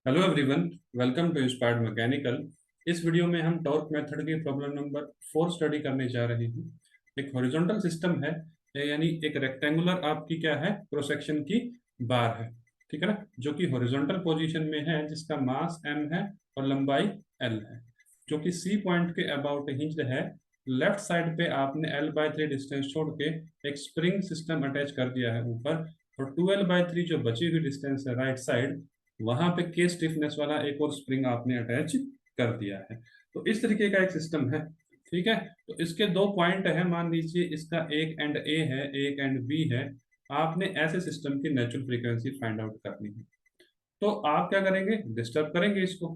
Hello everyone, welcome to inspired mechanical. इस video में हम टॉर्क मेथड की प्रॉब्लम नंबर 4 स्टडी करने जा रहे हैं। एक हॉरिजॉन्टल सिस्टम है, यानी एक रेक्टेंगुलर आपकी क्या है, क्रॉस सेक्शन की बार है। ठीक है ना, जो कि हॉरिजॉन्टल पोजीशन में है, जिसका मास m है और लंबाई l है, जो कि C पॉइंट के अबाउट हिंज्ड है। लेफ्ट साइड पे आपने l/3 डिस्टेंस छोड़ के एक स्प्रिंग सिस्टम अटैच कर दिया है ऊपर, और 2l/3 जो बची हुई डिस्टेंस है राइट साइड, वहां पे के स्टिफनेस वाला एक और स्प्रिंग आपने अटैच कर दिया है। तो इस तरीके का एक सिस्टम है। ठीक है, तो इसके दो पॉइंट है, मान लीजिए इसका एक एंड ए है, एक एंड बी है। आपने ऐसे सिस्टम की नेचुरल फ्रीक्वेंसी फाइंड आउट करनी है। तो आप क्या करेंगे, डिस्टर्ब करेंगे इसको।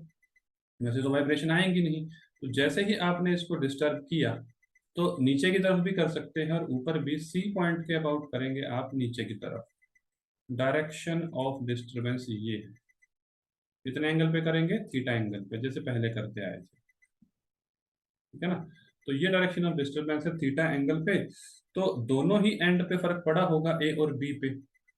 वैसे तो वाइब्रेशन आएंगी नहीं, तो जैसे ही आपने इसको डिस्टर्ब किया, तो नीचे की तरफ भी कर सकते हैं और ऊपर भी सी पॉइंट के अबाउट करेंगे आप नीचे की तरफ। डायरेक्शन ऑफ डिस्टर्बेंस ये है। कितने एंगल पे करेंगे, थीटा एंगल पे, जैसे पहले करते आए थे। ठीक है ना, तो ये डायरेक्शन ऑफ डिस्टरबेंस है थीटा एंगल पे। तो दोनों ही एंड पे फर्क पड़ा होगा, ए और बी पे।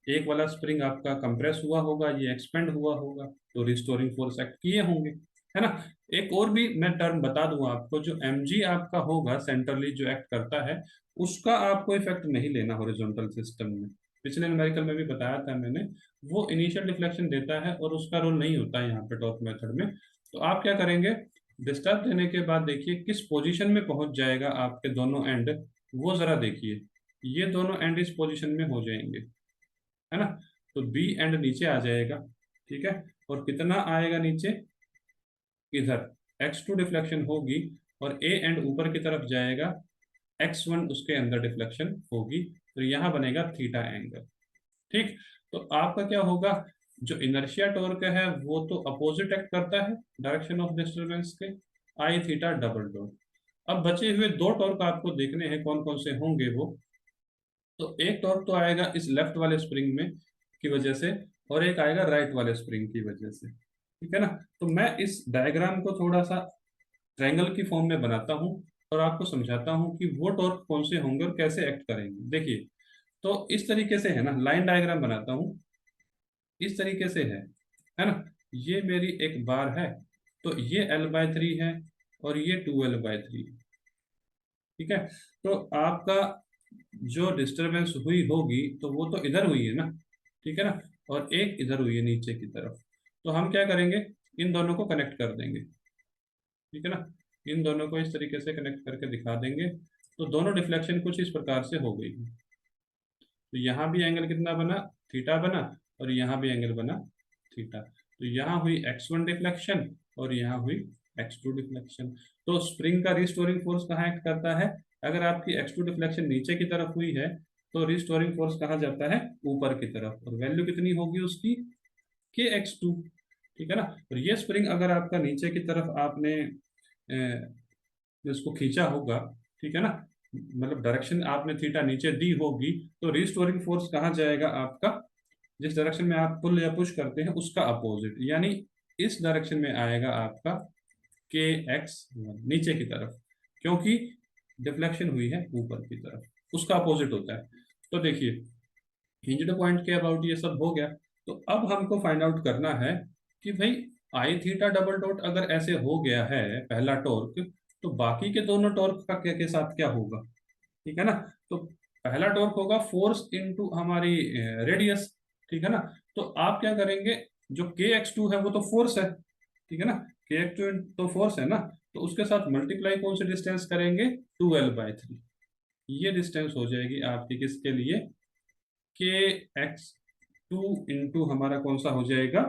एक वाला स्प्रिंग आपका कंप्रेस हुआ होगा, ये एक्सपेंड हुआ होगा, तो रिस्टोरिंग फोर्स एक्ट किए होंगे, है ना। एक और भी मैं टर्म बता दूं आपको, जो mg आपका होगा सेंट्रली जो एक्ट करता है, उसका आपको इफेक्ट नहीं लेना हॉरिजॉन्टल सिस्टम में। पिछले न्यूमेरिकल में भी बताया था मैंने। वो इनिशियल डिफ्लेक्शन देता है और उसका रोल नहीं होता है यहाँ पे टॉर्क मेथड में। तो आप क्या करेंगे, डिस्टर्ब देने के बाद देखिए किस पोजीशन में पहुंच जाएगा आपके दोनों एंड, वो जरा देखिए। ये दोनों एंड इस पोजीशन में हो जाएंगे, है ना। तो बी एंड नीचे आ जाएगा। ठीक है, और कितना आएगा नीचे, इधर x2 डिफ्लेक्शन होगी, और ए एंड ऊपर की तरफ जाएगा, x1 उसके अंदर डिफ्लेक्शन होगी। तो यहाँ बनेगा थीटा एंगल। ठीक, तो आपका क्या होगा, जो इनर्शिया टॉर्क है वो तो अपोजिट एक्ट करता है डायरेक्शन ऑफ डिस्टरबेंस के, आई थीटा डबल डॉट। अब बचे हुए दो टॉर्क आपको देखने हैं कौन कौन से होंगे वो। तो एक टॉर्क तो आएगा इस लेफ्ट वाले स्प्रिंग में की वजह से, और एक आएगा राइट वाले स्प्रिंग की वजह से। ठीक है ना, तो मैं इस डायग्राम को थोड़ा सा ट्रायंगल की फॉर्म में बनाता हूँ और आपको समझाता हूँ कि वो टॉर्क कौन से होंगे और कैसे एक्ट करेंगे। देखिए, तो इस तरीके से है ना, लाइन डायग्राम बनाता हूँ। इस तरीके से है ना। ये मेरी एक बार है, तो ये l/3 है और ये 2l/3। ठीक है, तो आपका जो डिस्टरबेंस हुई होगी तो वो तो इधर हुई है ना। ठीक है ना, और एक इधर हुई है नीचे की तरफ। तो हम क्या करेंगे, इन दोनों को कनेक्ट कर देंगे। ठीक है ना, इन दोनों को इस तरीके से कनेक्ट करके दिखा देंगे। तो दोनों डिफ्लेक्शन कुछ इस प्रकार से हो गई। तो यहाँ भी एंगल कितना बना, थीटा बना, और यहाँ भी एंगल बना थीटा। तो यहाँ हुई x1 डिफ्लेक्शन और यहाँ हुई x2 डिफ्लेक्शन। तो स्प्रिंग का रिस्टोरिंग फोर्स कहाँ एक्ट करता है, अगर आपकी x2 डिफ्लेक्शन नीचे की तरफ हुई है, तो रिस्टोरिंग फोर्स कहाँ जाता है, ऊपर की तरफ, और वैल्यू कितनी होगी उसकी, kx2। ठीक है ना, और ये स्प्रिंग अगर आपका नीचे की तरफ आपने इसको खींचा होगा, ठीक है ना, मतलब डायरेक्शन आपने थीटा नीचे दी होगी, तो रिस्टोरिंग फोर्स कहाँ जाएगा आपका, जिस डायरेक्शन में आप पुल या पुश करते हैं उसका अपोजिट, यानी इस डायरेक्शन में आएगा आपका के एक्स नीचे की तरफ, क्योंकि डिफ्लेक्शन हुई है ऊपर की तरफ, उसका अपोजिट होता है। तो देखिए, हिंज्ड पॉइंट के अबाउट ये सब हो गया। तो अब हमको फाइंड आउट करना है कि भाई आई थीटा डबल डॉट अगर ऐसे हो गया है पहला टॉर्क, तो बाकी के दोनों टॉर्क का के साथ क्या होगा। ठीक है ना, तो पहला टॉर्क होगा फोर्स इनटू हमारी रेडियस। ठीक है ना, तो आप क्या करेंगे, जो के एक्स टू है वो तो फोर्स है। ठीक है ना, के एक्स टू तो फोर्स है ना, तो उसके साथ मल्टीप्लाई कौन सी डिस्टेंस करेंगे, 2l/3। ये डिस्टेंस हो जाएगी आपकी किसके लिए, के x2 इंटू हमारा कौन सा हो जाएगा,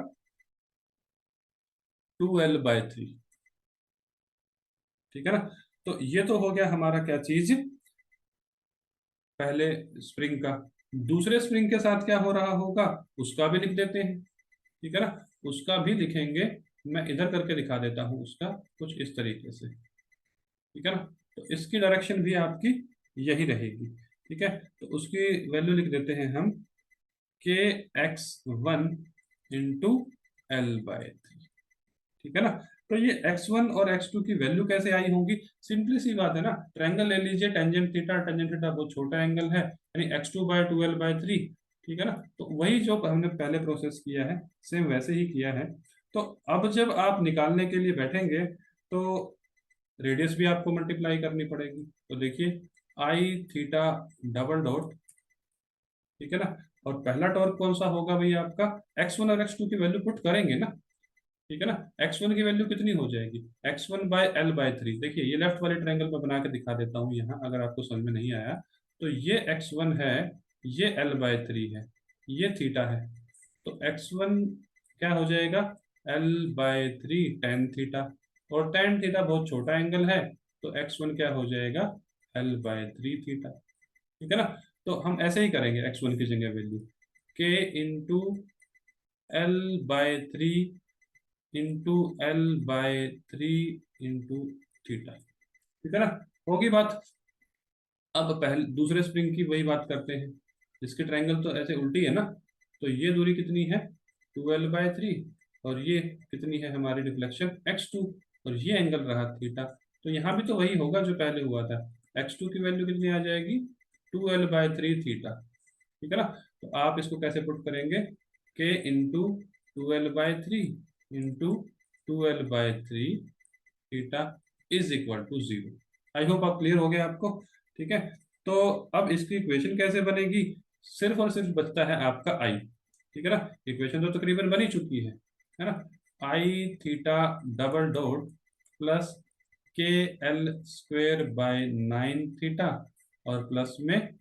2l/3। ठीक है ना, तो ये तो हो गया हमारा क्या चीज, पहले स्प्रिंग का। दूसरे स्प्रिंग के साथ क्या हो रहा होगा, उसका भी लिख देते हैं। ठीक है ना, उसका भी लिखेंगे। मैं इधर करके दिखा देता हूं उसका, कुछ इस तरीके से। ठीक है ना, तो इसकी डायरेक्शन भी आपकी यही रहेगी। ठीक है, तो उसकी वैल्यू लिख देते हैं हम, के x1 इंटू l/3। ठीक है ना, तो ये x1 और x2 की वैल्यू कैसे आई होंगी, सिंपली सी बात है ना, ट्रायंगल ले लीजिए, टेंजेंट थीटा बहुत छोटा एंगल है, यानी x2/2l/3। ठीक है ना, तो वही जो हमने पहले प्रोसेस किया है, सेम वैसे ही किया है। तो अब जब आप निकालने के लिए बैठेंगे तो रेडियस भी आपको मल्टीप्लाई करनी पड़ेगी। तो देखिए आई थीटा डबल डॉट, ठीक है ना। और पहला टॉर्क कौन सा होगा भैया आपका, x1 और x2 की वैल्यू पुट करेंगे ना, ठीक है ना। x1 की वैल्यू कितनी हो जाएगी, x1/L/3। देखिए ये लेफ्ट वाले ट्रायंगल पर बना के दिखा देता हूँ यहाँ, अगर आपको समझ में नहीं आया तो ये x1 है, ये L/3 है, ये थीटा है। तो x1 क्या हो जाएगा, L/3 टेन थीटा, और टेन थीटा बहुत छोटा एंगल है, तो x1 क्या हो जाएगा, L/3 थीटा, ठीक है ना। तो हम ऐसे ही करेंगे, x1 की जगह value k into L/3 into L/3 into theta, ठीक है ना, होगी बात। अब पहले दूसरे स्प्रिंग की वही बात करते हैं, इसकी ट्रायंगल तो ऐसे उल्टी है ना। तो ये दूरी कितनी है, 2L/3, और ये कितनी है हमारी डिफ्लेक्शन x2, और ये एंगल रहा थीटा। तो यहाँ भी तो वही होगा जो पहले हुआ था, x2 की वैल्यू कितनी आ जाएगी, 2L/3 थीटा, ठीक है ना। तो आप इसको कैसे पुट करेंगे, k into 2L/3 into 2L/3 theta is equal to 0। I hope आप क्लियर हो गया आपको, ठीक है। तो अब इसकी इक्वेशन कैसे बनेगी, सिर्फ और सिर्फ बचता है आपका आई, ठीक है ना। इक्वेशन तो तकरीबन बन ही चुकी है ना। आई थीटा डबल डॉट प्लस के एल स्क्वेयर बाय 9 थीटा, और प्लस में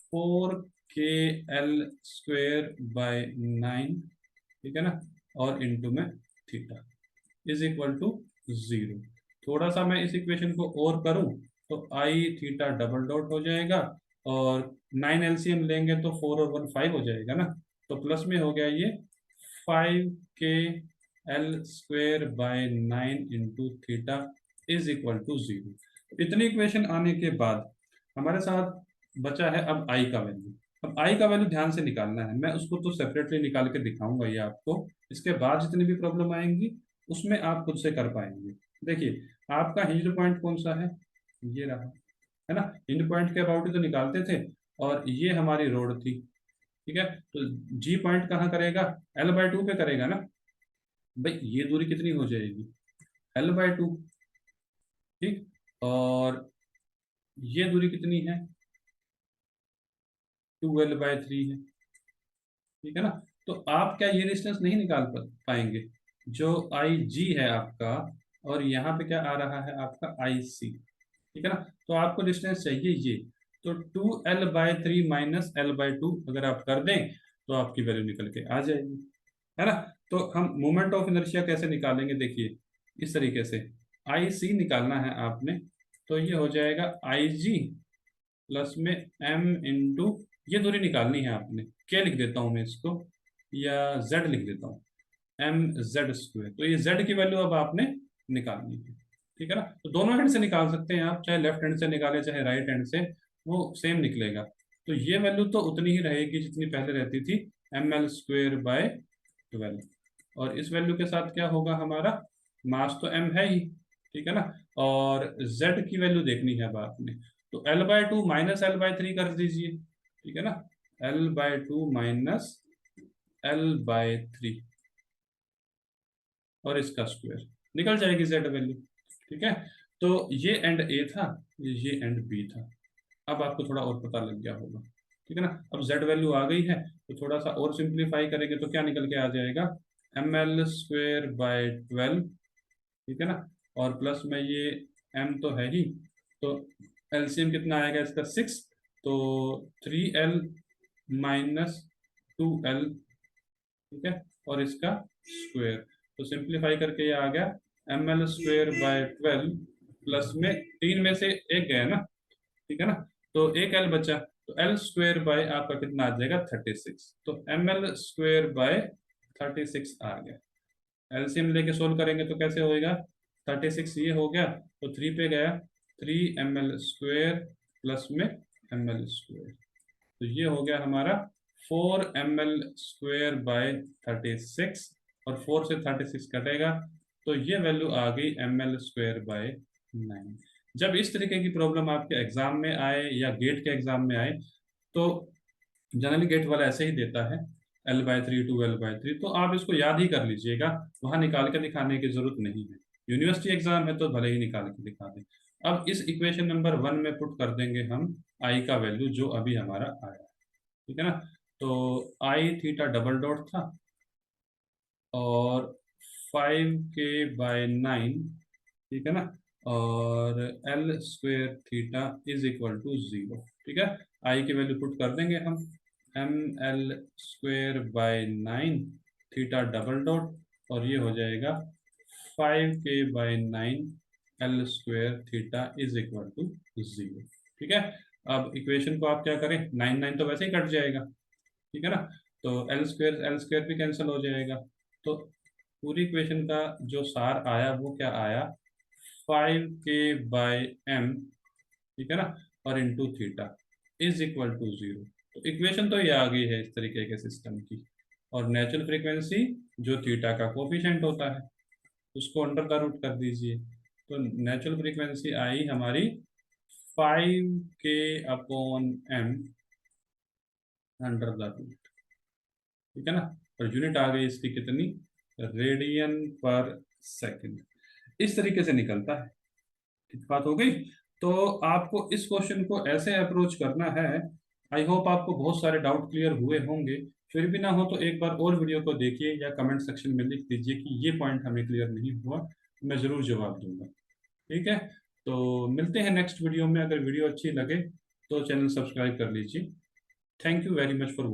4 KL² बाय 9, ठीक है ना, और इंटू में थीटा इज इक्वल टू 0। थोड़ा सा मैं इस इक्वेशन को और करूं तो आई थीटा डबल डॉट हो जाएगा, और 9 एलसीएम लेंगे तो 4 और 1 5 हो जाएगा ना। तो प्लस में हो गया ये 5 KL² by 9 into theta is equal to 0। इतनी इक्वेशन आने के बाद हमारे साथ बचा है अब आई का वैल्यू। अब आई का वैल्यू ध्यान से निकालना है, मैं उसको तो सेपरेटली निकाल के दिखाऊंगा ये आपको, इसके बाद जितनी भी प्रॉब्लम आएंगी उसमें आप खुद से कर पाएंगे। देखिए आपका हिंज पॉइंट कौन सा है, ये रहा, है ना। हिंज पॉइंट के अबाउट ही तो निकालते थे, और ये हमारी रोड थी, ठीक है। तो जी पॉइंट कहाँ करेगा, L/2 पे करेगा ना। भाई ये दूरी कितनी हो जाएगी, L/2, ठीक। और ये दूरी कितनी है, 2L/3 है, ठीक है ना। तो आप क्या ये डिस्टेंस नहीं निकाल पाएंगे, जो आई जी है आपका, और यहाँ पे क्या आ रहा है आपका आई सी, ठीक है ना। तो आपको डिस्टेंस चाहिए ये, तो 2L/3 माइनस L/2 अगर आप कर दें तो आपकी वैल्यू निकल के आ जाएगी, है ना। तो हम मोमेंट ऑफ इनर्शिया कैसे निकालेंगे, देखिए इस तरीके से आई सी निकालना है आपने। तो ये हो जाएगा आई जी प्लस में एम इंटू, ये दूरी निकालनी है आपने, क्या लिख देता हूं मैं इसको, या जेड लिख देता हूँ, mz²। तो ये z की वैल्यू अब आपने निकालनी है, ठीक है ना। तो दोनों हैंड से निकाल सकते हैं आप, चाहे लेफ्ट हैंड से निकालें चाहे राइट हैंड से, वो सेम निकलेगा। तो ये वैल्यू तो उतनी ही रहेगी जितनी पहले रहती थी, ml² बाय 12। और इस वैल्यू के साथ क्या होगा हमारा, मास तो m है ही, ठीक है ना। और z की वैल्यू देखनी है अब आपने, तो L/2 माइनस L/3 कर दीजिए, ठीक है ना। L/2 माइनस L/3, और इसका स्क्वायर, निकल जाएगी जेड वैल्यू, ठीक है। तो ये एंड ए था, ये एंड बी था। अब आपको थोड़ा और पता लग गया होगा, ठीक है ना। अब जेड वैल्यू आ गई है, तो थोड़ा सा और सिंप्लीफाई करेंगे तो क्या निकल के आ जाएगा, ml² बाय 12, ठीक है ना। और प्लस में ये m तो है ही, तो एलसीएम कितना आएगा इसका 6, तो 3L-2L, ठीक है, और इसका स्क्वायर। तो सिंप्लीफाई करके ये आ गया ml² बाय 12, प्लस में 3 में से एक गया ना, ठीक है ना। तो एक एल बचा, तो L² बाय आपका कितना आ जाएगा 36, तो ml² बाय 36 आ गया। एलसीएम लेके सोल्व करेंगे तो कैसे होएगा, 36 ये हो गया, तो 3 पे गया, 3ml² प्लस में ml², तो ये हो गया हमारा 4ml² बाय 36, और 4 से 36 कटेगा, तो ये वैल्यू आ गई ml² बाय 9। जब इस तरीके की प्रॉब्लम आपके एग्जाम में आए या गेट के एग्जाम में आए, तो जनरली गेट वाला ऐसे ही देता है L/3 टू L/3, तो आप इसको याद ही कर लीजिएगा, वहां निकाल के दिखाने की जरूरत नहीं है। यूनिवर्सिटी एग्जाम है तो भले ही निकाल के दिखा दें। अब इस इक्वेशन नंबर 1 में पुट कर देंगे हम आई का वैल्यू जो अभी हमारा आया, ठीक है ना। तो आई थीटा डबल डॉट था, और 5K/9, ठीक है ना, और L² theta is equal to 0, ठीक है। आई की वैल्यू पुट कर देंगे हम, ML²/9 थीटा डबल डॉट, और ये हो जाएगा 5K/9 L² theta is equal to 0, ठीक है। अब इक्वेशन को आप क्या करें, 9 तो वैसे ही कट जाएगा, ठीक है ना। तो एल स्क्वेयर भी कैंसिल हो जाएगा। तो पूरी इक्वेशन का जो सार आया वो क्या आया, 5K/m, ठीक है ना, और into theta is equal to 0। तो इक्वेशन तो ये आ गई है इस तरीके के सिस्टम की। और नेचुरल फ्रीक्वेंसी जो थीटा का कोफिशिएंट होता है उसको अंडर द रूट कर दीजिए। तो नेचुरल फ्रीक्वेंसी आई हमारी 5K/m अंडर द रूट, ठीक है ना। और यूनिट आ गई इसकी कितनी, रेडियन पर सेकंड। इस तरीके से निकलता है। ठीक बात हो गई। तो आपको इस क्वेश्चन को ऐसे अप्रोच करना है। आई होप आपको बहुत सारे डाउट क्लियर हुए होंगे। फिर भी ना हो तो एक बार और वीडियो को देखिए या कमेंट सेक्शन में लिख दीजिए कि ये पॉइंट हमें क्लियर नहीं हुआ, मैं ज़रूर जवाब दूंगा। ठीक है। तो मिलते हैं नेक्स्ट वीडियो में। अगर वीडियो अच्छी लगे तो चैनल सब्सक्राइब कर लीजिए। Thank you very much for